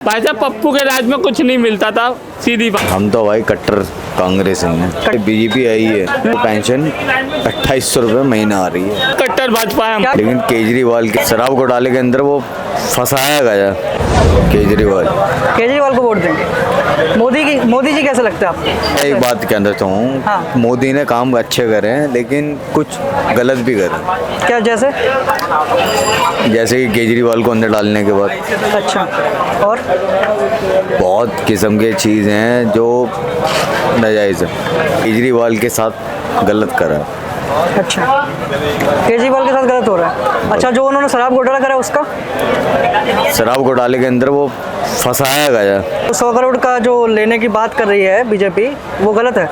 भाई साहब पप्पू के राज में कुछ नहीं मिलता था, सीधी बात। हम तो भाई कट्टर कांग्रेस हैं। बीजेपी आई है तो पेंशन 2800 रुपये महीना आ रही है। कट्टर भाजपा है हम। लेकिन केजरीवाल के शराब घोटाले के अंदर वो फंसाया गया। केजरीवाल को वोट देंगे। मोदी जी कैसे लगता है आपको? एक बात कहना चाहूँ, हाँ। मोदी ने काम अच्छे करे हैं लेकिन कुछ गलत भी करे। क्या जैसे? जैसे कि केजरीवाल को अंदर डालने के बाद अच्छा, और बहुत किस्म के चीज़ हैं जो नाजायज़ है। केजरीवाल के साथ गलत करा। अच्छा, केजरीवाल के साथ गलत हो रहा है। अच्छा, जो उन्होंने शराब घोटाला करा उसका? शराब घोटाले के अंदर वो फंसाया गया। 100 करोड़ का जो लेने की बात कर रही है बीजेपी, वो गलत है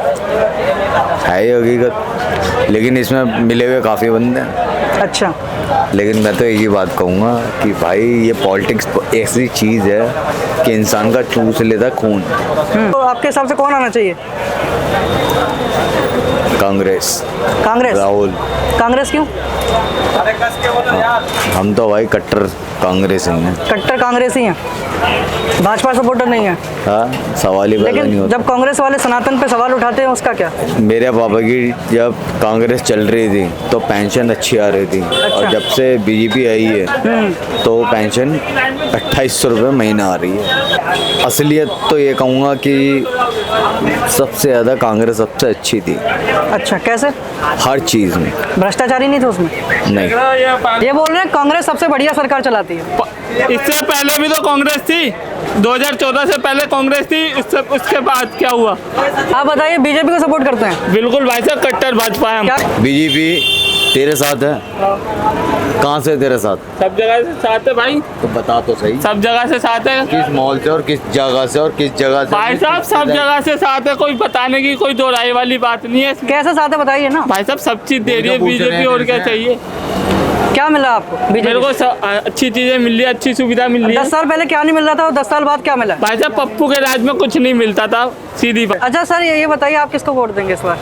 ही हकीकत, लेकिन इसमें मिले हुए काफ़ी बंदे हैं। अच्छा, लेकिन मैं तो एक ही बात कहूँगा कि भाई ये पॉलिटिक्स ऐसी चीज़ है कि इंसान का चूस लेता खून। तो आपके हिसाब से कौन आना चाहिए? कांग्रेस। राहुल। कांग्रेस क्यों? हम तो भाई कट्टर कांग्रेस हैं। कट्टर कांग्रेस ही हैं, भाजपा सपोर्टर नहीं है। हाँ, सवाल ही पैदा नहीं लेकिन होता। जब कांग्रेस वाले सनातन पे सवाल उठाते हैं उसका क्या? मेरे पापा की जब कांग्रेस चल रही थी तो पेंशन अच्छी आ रही थी। और जब से बीजेपी आई है तो पेंशन 2800 रुपये महीना आ रही है। असलियत तो ये कहूँगा कि सबसे ज़्यादा कांग्रेस सबसे अच्छी थी। अच्छा, कैसे? हर चीज़ में। भ्रष्टाचारी नहीं थे उसमें? नहीं। ये बोल रहे हैं कांग्रेस सबसे बढ़िया सरकार चलाती है। इससे पहले भी तो कांग्रेस थी, 2014 से पहले कांग्रेस थी, उसके बाद क्या हुआ? आप बताइए, बीजेपी को सपोर्ट करते हैं? बिल्कुल भाई साहब, कट्टर भाजपा है हम। क्या? बीजेपी तेरे साथ है? कहाँ से तेरे साथ? सब जगह से साथ है भाई। तो बता तो सही, सब जगह से साथ है। किस मॉल से और किस जगह से और किस जगह से? भाई साहब सब जगह से साथ है, कोई बताने की कोई दो राय वाली बात नहीं है। कैसे साथ है बताइए ना। भाई साहब सब चीज दे रही है बीजेपी, और क्या चाहिए? क्या मिला आपको मेरे को अच्छी चीजें मिल रही है, अच्छी सुविधा मिल रही है। 10 साल पहले क्या नहीं मिल रहा था और 10 साल बाद क्या मिला? भाई साहब पप्पू के राज में कुछ नहीं मिलता था, सीधी बात। अच्छा सर, ये बताइए आप किसको वोट देंगे इस बार?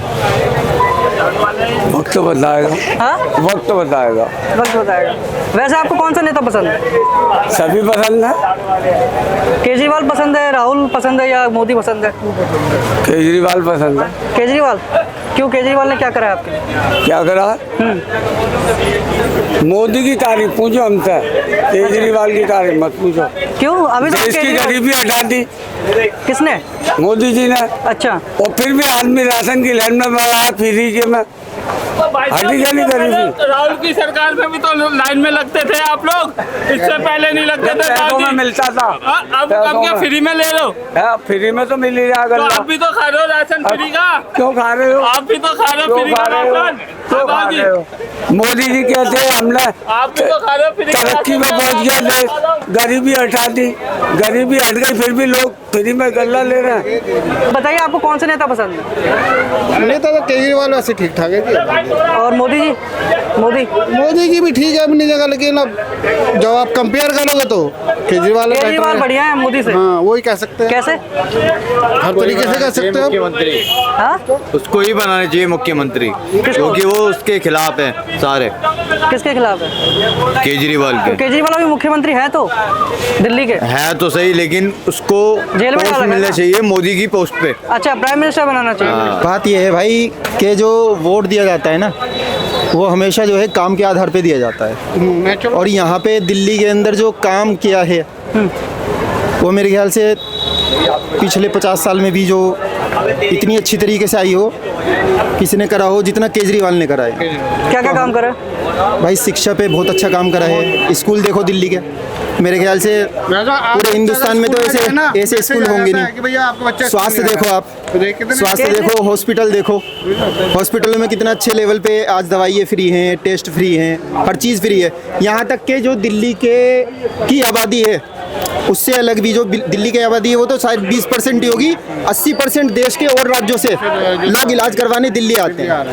वक्त तो बताएगा। हाँ, वक्त तो बताएगा। वक्त बताएगा। वैसे आपको कौन सा नेता पसंद है? सभी पसंद है। केजरीवाल पसंद है, राहुल पसंद है या मोदी पसंद है? केजरीवाल पसंद है। केजरीवाल क्यों? केजरीवाल ने क्या करा है आपके? क्या करा? मोदी की तारीफ पूछो हमसे, केजरीवाल की तारीफ मत पूछो। क्यों? अभी तो देश की गरीबी हटा दी किसने? मोदी जी ने। अच्छा, और फिर भी आदमी राशन की लाइन में बढ़ा फ्री के में। हटी गली गरीबी। राहुल की सरकार में भी तो लाइन में लगते थे आप लोग, इससे पहले नहीं लगते थे। पैसों में मिलता था। अब क्या फ्री में ले लो? फ्री में तो मिल ही जाएगा। तो आप भी तो खा रहे हो राशन फ्री का। क्यों खा रहे हो? आप भी तो खा रहे हो फ्री का राशन। क्यों खा रहे हो? मोदी जी कहते हैं हमने आप भी तो खा रहे हो फ्री का तरक्की में पहुंच गया देश, गरीबी हटा दी। गरीबी हट गई फिर भी लोग फ्री में गल्ला ले रहे हैं। बताइए आपको कौन सा नेता पसंद है? नेता तो केजरीवाल वैसे ठीक ठाक है जी। और मोदी जी? मोदी जी भी ठीक है अपनी जगह, लेकिन अब जब आप कंपेयर करोगे तो केजरीवाल बढ़िया है मोदी से। हाँ, वही कह सकते हैं। कैसे? हर तरीके से कह सकते हो। मुख्यमंत्री हाँ, उसको ही बनाना चाहिए मुख्यमंत्री, क्योंकि वो उसके खिलाफ है सारे। किसके खिलाफ है? केजरीवाल के। केजरीवाल अभी मुख्यमंत्री है तो दिल्ली के। है तो सही, लेकिन उसको जेल में पोस्ट डाला मिलना गया। चाहिए मोदी की पोस्ट पे। अच्छा, प्राइम मिनिस्टर बनाना चाहिए। बात यह है भाई कि जो वोट दिया जाता है ना, वो हमेशा जो है काम के आधार पे दिया जाता है। और यहाँ पे दिल्ली के अंदर जो काम किया है वो मेरे ख्याल से पिछले 50 साल में भी जो इतनी अच्छी तरीके से आई हो किसी ने करा हो जितना केजरीवाल ने करा है। क्या क्या काम करा? भाई शिक्षा पे बहुत अच्छा काम करा है। स्कूल देखो दिल्ली के, मेरे ख्याल से पूरे हिंदुस्तान में तो ऐसे स्कूल होंगे नहीं। स्वास्थ्य देखो आप, स्वास्थ्य देखो, हॉस्पिटल देखो, हॉस्पिटलों में कितना अच्छे लेवल पे आज दवाइयाँ फ्री हैं, टेस्ट फ्री हैं, हर चीज़ फ्री है। यहाँ तक के जो दिल्ली की आबादी है उससे अलग भी जो दिल्ली की आबादी है वो तो शायद 20% ही होगी। 80% देश के और राज्यों से लोग इलाज करवाने दिल्ली आते हैं।